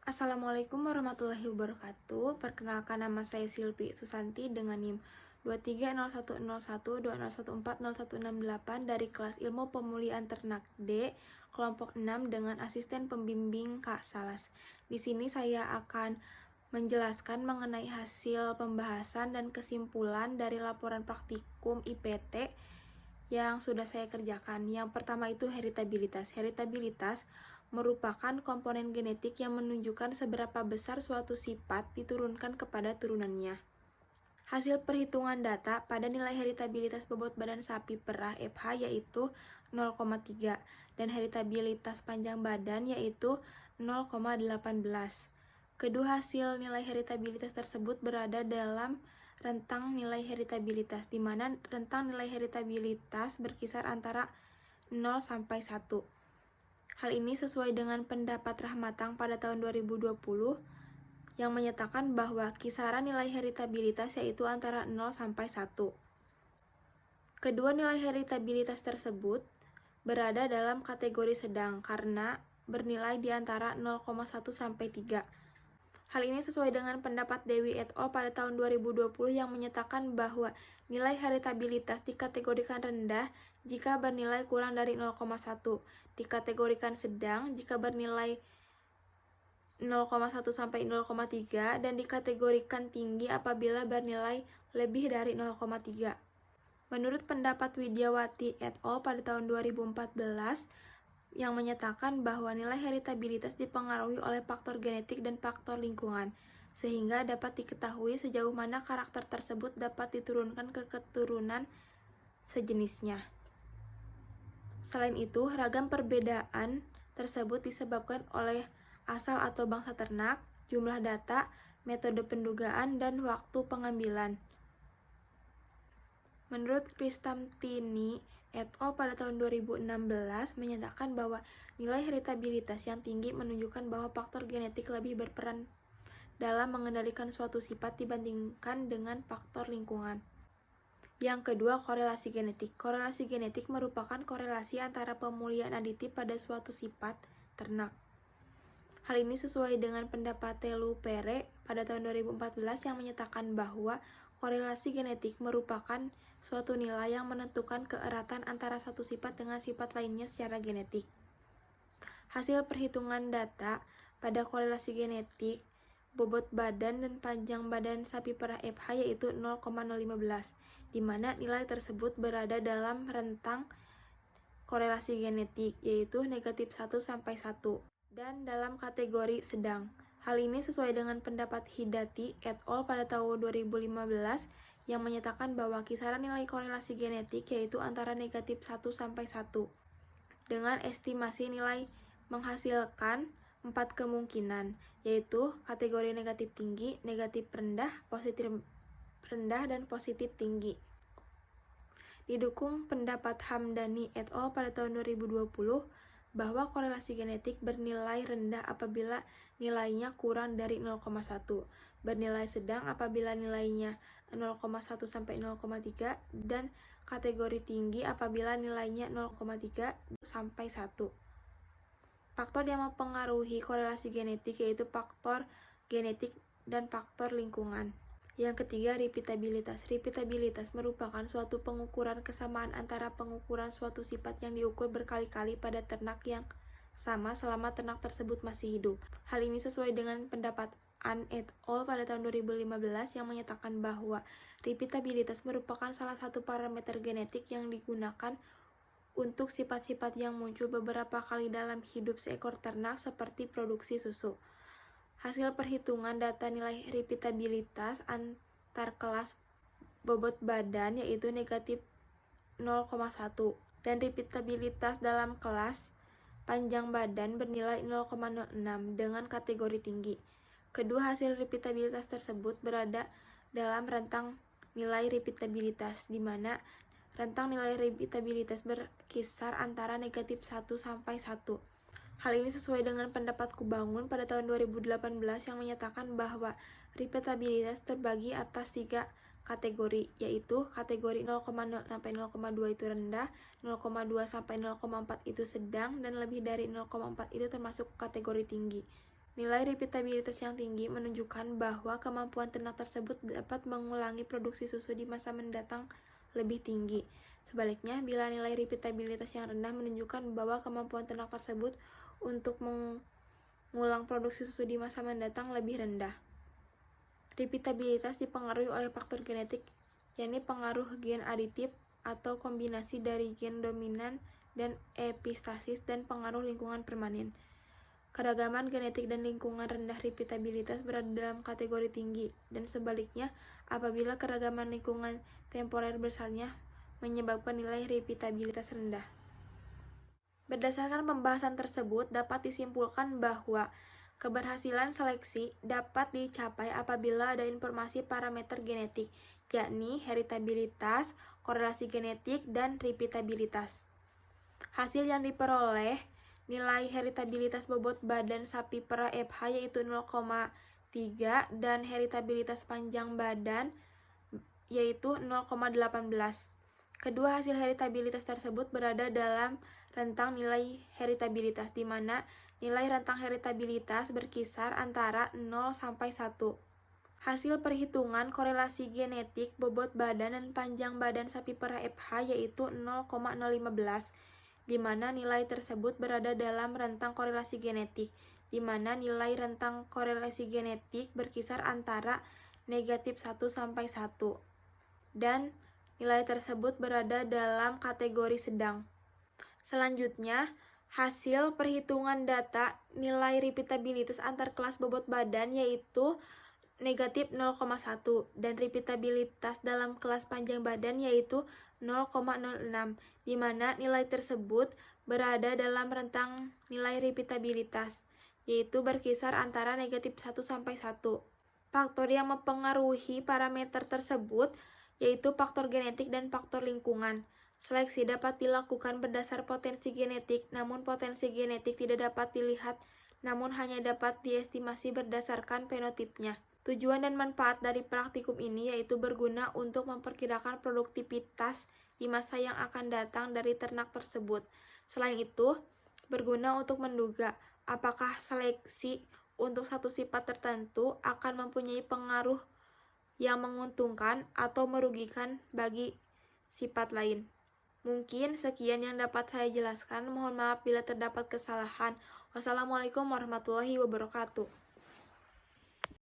Assalamualaikum warahmatullahi wabarakatuh. Perkenalkan, nama saya Silvi Susanti dengan NIM 23010120140140168 dari kelas Ilmu Pemulihan Ternak D, kelompok 6 dengan asisten pembimbing Kak Salas. Di sini saya akan menjelaskan mengenai hasil pembahasan dan kesimpulan dari laporan praktikum IPT yang sudah saya kerjakan. Yang pertama itu heritabilitas. Heritabilitas merupakan komponen genetik yang menunjukkan seberapa besar suatu sifat diturunkan kepada turunannya. Hasil perhitungan data pada nilai heritabilitas bobot badan sapi perah FH yaitu 0,3 dan heritabilitas panjang badan yaitu 0,18. Kedua hasil nilai heritabilitas tersebut berada dalam rentang nilai heritabilitas, di mana rentang nilai heritabilitas berkisar antara 0 sampai 1. Hal ini sesuai dengan pendapat Rahmatang pada tahun 2020 yang menyatakan bahwa kisaran nilai heritabilitas yaitu antara 0 sampai 1. Kedua nilai heritabilitas tersebut berada dalam kategori sedang karena bernilai di antara 0,1 sampai 3. Hal ini sesuai dengan pendapat Dewi et al. Pada tahun 2020 yang menyatakan bahwa nilai heritabilitas dikategorikan rendah jika bernilai kurang dari 0,1, dikategorikan sedang jika bernilai 0,1 sampai 0,3, dan dikategorikan tinggi apabila bernilai lebih dari 0,3. Menurut pendapat Widyawati et al. Pada tahun 2014, yang menyatakan bahwa nilai heritabilitas dipengaruhi oleh faktor genetik dan faktor lingkungan, sehingga dapat diketahui sejauh mana karakter tersebut dapat diturunkan ke keturunan sejenisnya. Selain itu, ragam perbedaan tersebut disebabkan oleh asal atau bangsa ternak, jumlah data, metode pendugaan, dan waktu pengambilan. Menurut Kristamtini et al. Pada tahun 2016 menyatakan bahwa nilai heritabilitas yang tinggi menunjukkan bahwa faktor genetik lebih berperan dalam mengendalikan suatu sifat dibandingkan dengan faktor lingkungan. Yang kedua, korelasi genetik. Korelasi genetik merupakan korelasi antara pemulihan aditif pada suatu sifat ternak. Hal ini sesuai dengan pendapat Telu Pere pada tahun 2014 yang menyatakan bahwa korelasi genetik merupakan suatu nilai yang menentukan keeratan antara satu sifat dengan sifat lainnya secara genetik. Hasil perhitungan data pada korelasi genetik bobot badan dan panjang badan sapi perah FH yaitu 0,015, di mana nilai tersebut berada dalam rentang korelasi genetik yaitu negatif 1 sampai 1 dan dalam kategori sedang. Hal ini sesuai dengan pendapat Hidati et al. Pada tahun 2015 yang menyatakan bahwa kisaran nilai korelasi genetik yaitu antara negatif 1 sampai 1 dengan estimasi nilai menghasilkan 4 kemungkinan, yaitu kategori negatif tinggi, negatif rendah, positif rendah, dan positif tinggi. Didukung pendapat Hamdani et al. Pada tahun 2020 bahwa korelasi genetik bernilai rendah apabila nilainya kurang dari 0,1, bernilai sedang apabila nilainya 0,1 sampai 0,3, dan kategori tinggi apabila nilainya 0,3 sampai 1. Faktor yang mempengaruhi korelasi genetik yaitu faktor genetik dan faktor lingkungan. Yang ketiga, repeatabilitas. Repeatabilitas merupakan suatu pengukuran kesamaan antara pengukuran suatu sifat yang diukur berkali-kali pada ternak yang sama selama ternak tersebut masih hidup. Hal ini sesuai dengan pendapat An et al. Pada tahun 2015 yang menyatakan bahwa repeatabilitas merupakan salah satu parameter genetik yang digunakan untuk sifat-sifat yang muncul beberapa kali dalam hidup seekor ternak seperti produksi susu. Hasil perhitungan data nilai repeatabilitas antar kelas bobot badan yaitu negatif 0,1 dan repeatabilitas dalam kelas panjang badan bernilai 0,06 dengan kategori tinggi. Kedua hasil repeatabilitas tersebut berada dalam rentang nilai repeatabilitas, di mana rentang nilai repeatabilitas berkisar antara negatif 1 sampai 1. Hal ini sesuai dengan pendapat Kubangun pada tahun 2018 yang menyatakan bahwa repeatabilitas terbagi atas 3 kategori, yaitu kategori 0,0 sampai 0,2 itu rendah, 0,2 sampai 0,4 itu sedang, dan lebih dari 0,4 itu termasuk kategori tinggi. Nilai repeatabilitas yang tinggi menunjukkan bahwa kemampuan ternak tersebut dapat mengulangi produksi susu di masa mendatang lebih tinggi. Sebaliknya, bila nilai repeatabilitas yang rendah menunjukkan bahwa kemampuan ternak tersebut untuk mengulang produksi susu di masa mendatang lebih rendah. Repeatabilitas dipengaruhi oleh faktor genetik, yakni pengaruh gen aditif atau kombinasi dari gen dominan dan epistasis dan pengaruh lingkungan permanen. Keragaman genetik dan lingkungan rendah repeatabilitas berada dalam kategori tinggi, dan sebaliknya, apabila keragaman lingkungan temporer besarnya menyebabkan nilai repeatabilitas rendah. Berdasarkan pembahasan tersebut, dapat disimpulkan bahwa keberhasilan seleksi dapat dicapai apabila ada informasi parameter genetik, yakni heritabilitas, korelasi genetik, dan repeatabilitas. Hasil yang diperoleh nilai heritabilitas bobot badan sapi per FH yaitu 0,3 dan heritabilitas panjang badan yaitu 0,18. Kedua hasil heritabilitas tersebut berada dalam rentang nilai heritabilitas, di mana nilai rentang heritabilitas berkisar antara 0 sampai 1. Hasil perhitungan korelasi genetik bobot badan dan panjang badan sapi per FH yaitu 0,015, di mana nilai tersebut berada dalam rentang korelasi genetik, di mana nilai rentang korelasi genetik berkisar antara negatif 1 sampai 1, dan nilai tersebut berada dalam kategori sedang. Selanjutnya, hasil perhitungan data nilai repeatabilitas antar kelas bobot badan yaitu negatif 0,1 dan repeatabilitas dalam kelas panjang badan yaitu 0,06, di mana nilai tersebut berada dalam rentang nilai repeatabilitas, yaitu berkisar antara negatif 1 sampai 1. Faktor yang mempengaruhi parameter tersebut yaitu faktor genetik dan faktor lingkungan. Seleksi dapat dilakukan berdasar potensi genetik, namun potensi genetik tidak dapat dilihat, namun hanya dapat diestimasi berdasarkan fenotipnya. Tujuan dan manfaat dari praktikum ini yaitu berguna untuk memperkirakan produktivitas di masa yang akan datang dari ternak tersebut. Selain itu, berguna untuk menduga apakah seleksi untuk satu sifat tertentu akan mempunyai pengaruh yang menguntungkan atau merugikan bagi sifat lain. Mungkin sekian yang dapat saya jelaskan. Mohon maaf bila terdapat kesalahan. Wassalamualaikum warahmatullahi wabarakatuh.